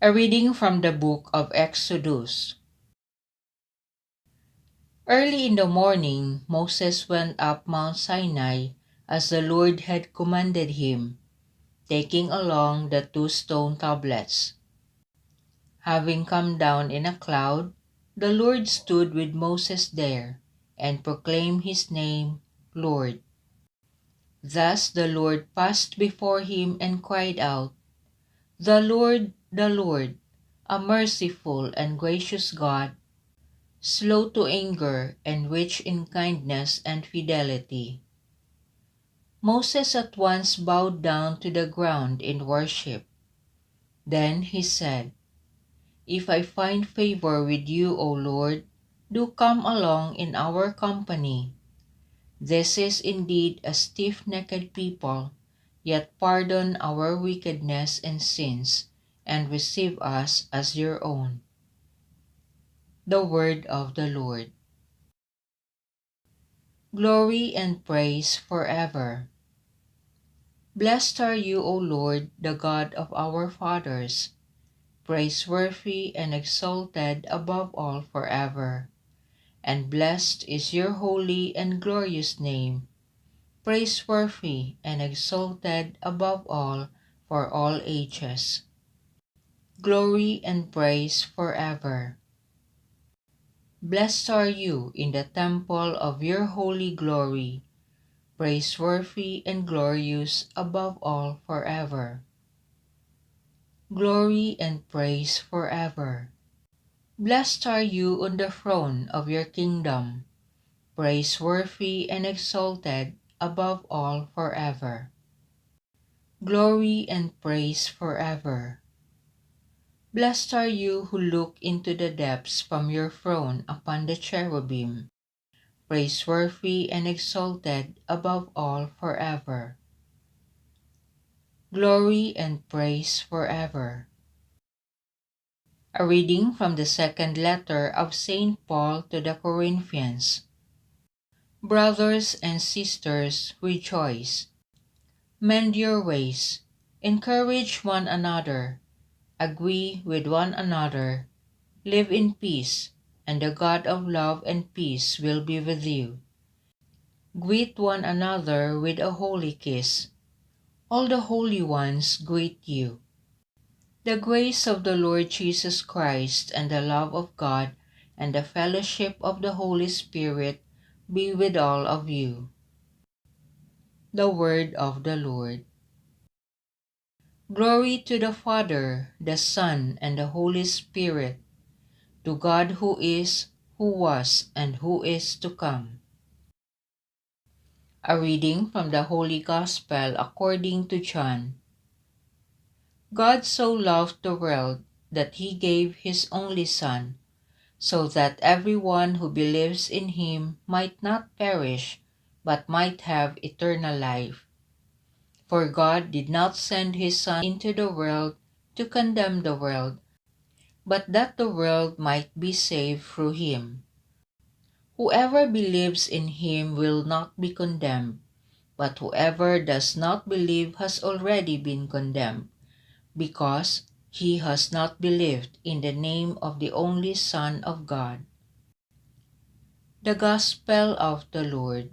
A reading from the book of Exodus. Early in the morning, Moses went up Mount Sinai as the Lord had commanded him, taking along the 2 stone tablets. Having come down in a cloud, the Lord stood with Moses there and proclaimed his name, Lord. Thus the Lord passed before him and cried out, the Lord, a merciful and gracious God, slow to anger and rich in kindness and fidelity. Moses at once bowed down to the ground in worship. Then he said, if I find favor with you, O Lord, do come along in our company. This is indeed a stiff-necked people, yet pardon our wickedness and sins, and receive us as your own. The word of the Lord. Glory and praise forever. Blessed are you, O Lord, the God of our fathers, praiseworthy and exalted above all forever. And blessed is your holy and glorious name, praiseworthy and exalted above all for all ages. Glory and praise forever. Blessed are you in the temple of your holy glory, praiseworthy and glorious above all forever. Glory and praise forever. Blessed are you on the throne of your kingdom, praiseworthy and exalted above all forever. Glory and praise forever. Blessed are you who look into the depths from your throne upon the cherubim, praiseworthy and exalted above all forever. Glory and praise forever. A reading from the second letter of St. Paul to the Corinthians. Brothers and sisters, rejoice. Mend your ways. Encourage one another. Agree with one another. Live in peace, and the God of love and peace will be with you. Greet one another with a holy kiss. All the holy ones greet you. The grace of the Lord Jesus Christ and the love of God and the fellowship of the Holy Spirit be with all of you. The word of the Lord. Glory to the Father, the Son, and the Holy Spirit, to God who is, who was, and who is to come. A reading from the Holy Gospel according to John. God so loved the world that he gave his only Son, so that everyone who believes in him might not perish, but might have eternal life. For God did not send his Son into the world to condemn the world, but that the world might be saved through him. Whoever believes in him will not be condemned, but whoever does not believe has already been condemned, because he has not believed in the name of the only Son of God. The Gospel of the Lord.